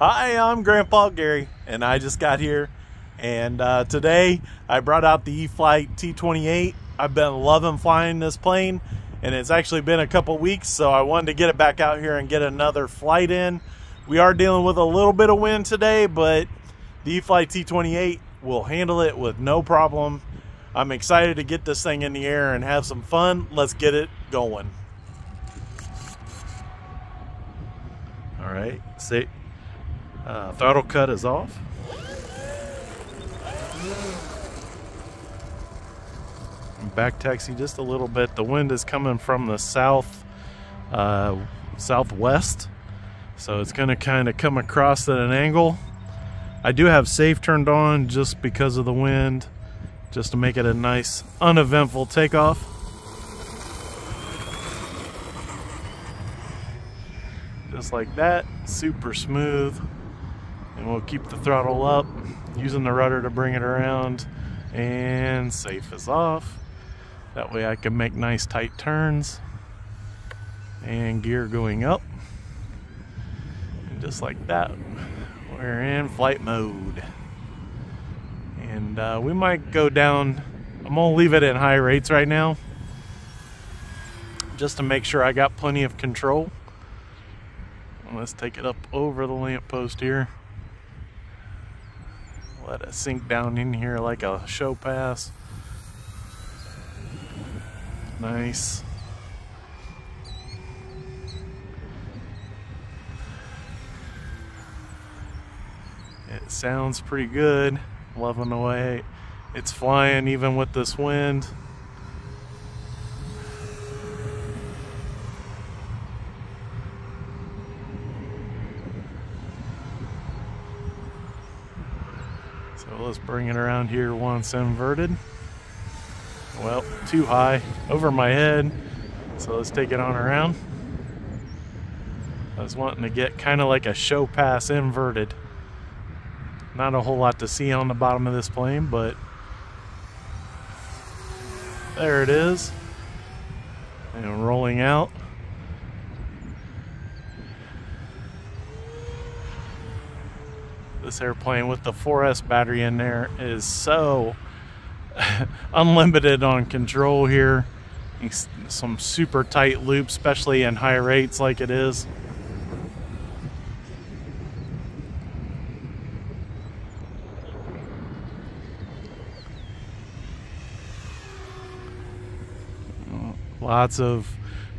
Hi, I'm Grandpa Gary, and I just got here, and today I brought out the E-flite T-28. I've been loving flying this plane, and it's actually been a couple weeks, so I wanted to get it back out here and get another flight in. We are dealing with a little bit of wind today, but the E-flite T-28 will handle it with no problem. I'm excited to get this thing in the air and have some fun. Let's get it going. All right, see. Throttle cut is off. Back taxi just a little bit. The wind is coming from the southwest, so it's going to kind of come across at an angle. I do have safe turned on just because of the wind, just to make it a nice uneventful takeoff. Just like that, super smooth. And we'll keep the throttle up, using the rudder to bring it around, and safe is off. That way I can make nice tight turns. And gear going up. And just like that, we're in flight mode. And we might go down, I'm gonna leave it at high rates right now, just to make sure I got plenty of control. Let's take it up over the lamppost here. Let it sink down in here like a show pass. Nice. It sounds pretty good. Loving the way it's flying even with this wind. So let's bring it around here once inverted. Well, too high over my head. So let's take it on around. I was wanting to get kind of like a show pass inverted. Not a whole lot to see on the bottom of this plane, but there it is. And rolling out. This airplane with the 4S battery in there is so unlimited on control here. Some super tight loops, especially in high rates like it is. Lots of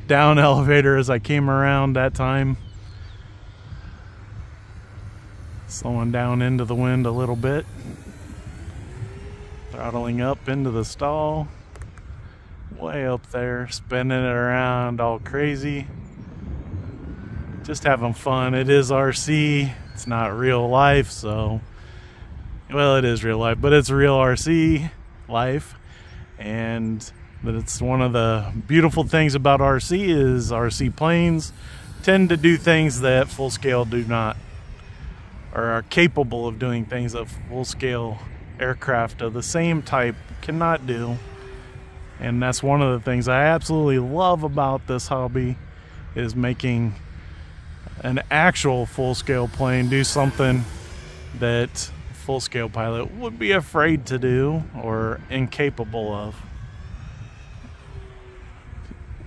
down elevator as I came around that time. Slowing down into the wind a little bit. Throttling up into the stall. Way up there, spinning it around all crazy. Just having fun. It is RC. It's not real life, so... Well, it is real life, but it's real RC life. And... But it's one of the beautiful things about RC is RC planes tend to do things that full scale do not, or are capable of doing things that full scale aircraft of the same type cannot do. And that's one of the things I absolutely love about this hobby, is making an actual full scale plane do something that a full scale pilot would be afraid to do or incapable of.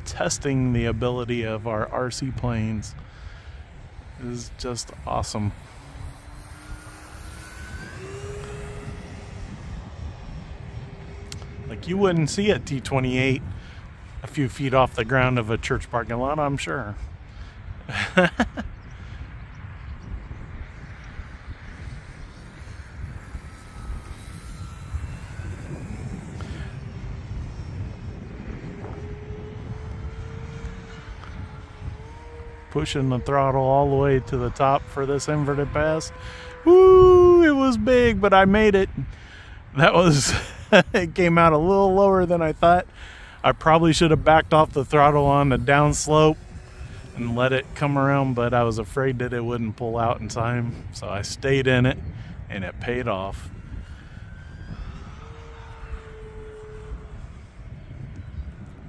Testing the ability of our RC planes is just awesome. Like, you wouldn't see a T-28 a few feet off the ground of a church parking lot, I'm sure. Pushing the throttle all the way to the top for this inverted pass. Woo! It was big, but I made it. That was... It came out a little lower than I thought. I probably should have backed off the throttle on the downslope and let it come around, but I was afraid that it wouldn't pull out in time. So I stayed in it, and it paid off.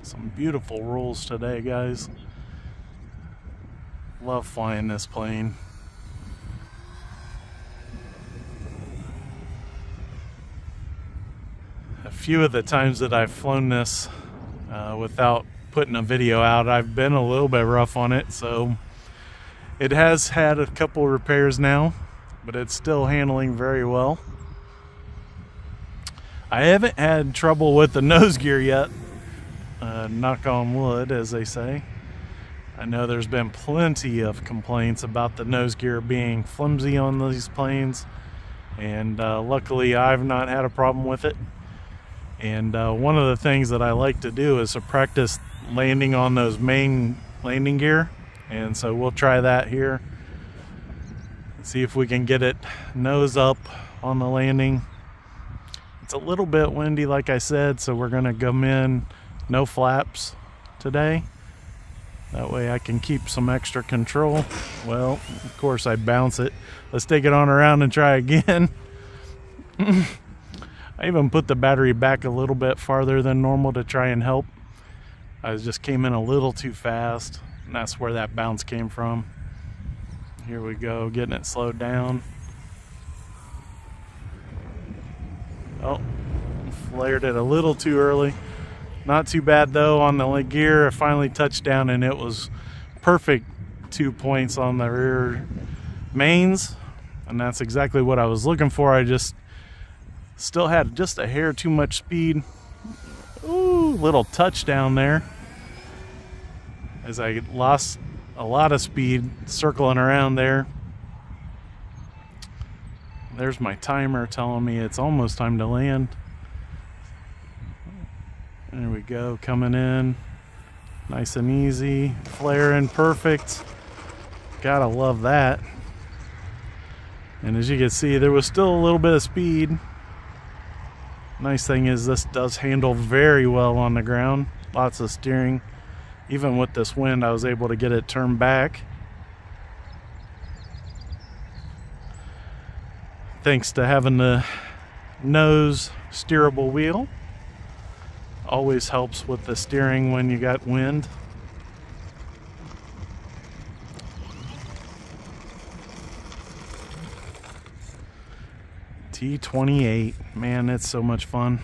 Some beautiful rolls today, guys. Love flying this plane. a few of the times that I've flown this without putting a video out, I've been a little bit rough on it. So it has had a couple repairs now, but it's still handling very well. I haven't had trouble with the nose gear yet, knock on wood, as they say. I know there's been plenty of complaints about the nose gear being flimsy on these planes, and luckily I've not had a problem with it. And one of the things that I like to do is to practice landing on those main landing gear, and so we'll try that here. See if we can get it nose up on the landing. It's a little bit windy, like I said, so we're gonna come in no flaps today. That way I can keep some extra control. Well, of course I bounce it. Let's take it on around and try again. I even put the battery back a little bit farther than normal to try and help. I just came in a little too fast, and that's where that bounce came from. Here we go, getting it slowed down. Oh, flared it a little too early. Not too bad though on the gear. I finally touched down and it was perfect 2 points on the rear mains, and that's exactly what I was looking for. I just still had just a hair too much speed. Ooh, little touchdown there as I lost a lot of speed circling around there. There's my timer telling me it's almost time to land. There we go, coming in nice and easy, flaring perfect. Gotta love that. And as you can see, there was still a little bit of speed. Nice thing is this does handle very well on the ground. Lots of steering. Even with this wind, I was able to get it turned back, thanks to having the nose steerable wheel. Always helps with the steering when you got wind. T-28, man, it's so much fun.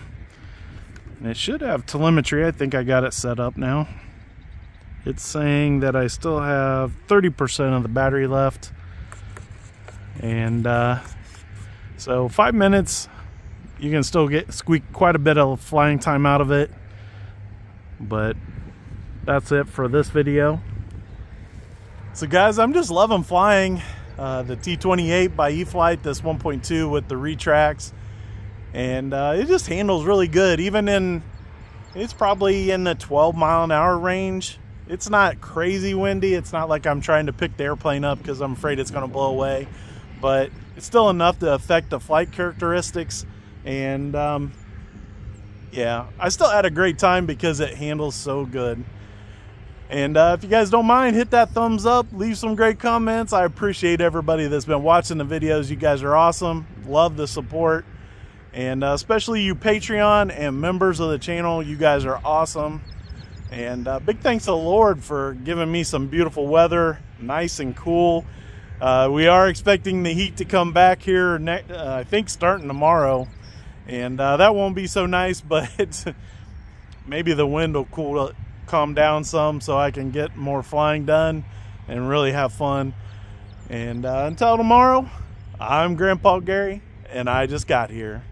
And it should have telemetry. I think I got it set up now. It's saying that I still have 30% of the battery left. And so 5 minutes, you can still squeak quite a bit of flying time out of it. But that's it for this video. So guys, I'm just loving flying the T-28 by E-flite, this 1.2 with the retracts. And it just handles really good. Even in, it's probably in the 12-mile-an-hour range. It's not crazy windy. It's not like I'm trying to pick the airplane up because I'm afraid it's gonna blow away. But it's still enough to affect the flight characteristics. And yeah, I still had a great time because it handles so good. And if you guys don't mind, hit that thumbs up, leave some great comments. I appreciate everybody that's been watching the videos. You guys are awesome. Love the support. And especially you Patreon and members of the channel, you guys are awesome. And big thanks to the Lord for giving me some beautiful weather, nice and cool. We are expecting the heat to come back here, I think starting tomorrow. And that won't be so nice, but maybe the wind will calm down some so I can get more flying done and really have fun. And until tomorrow, I'm Grandpa Gary, and I just got here.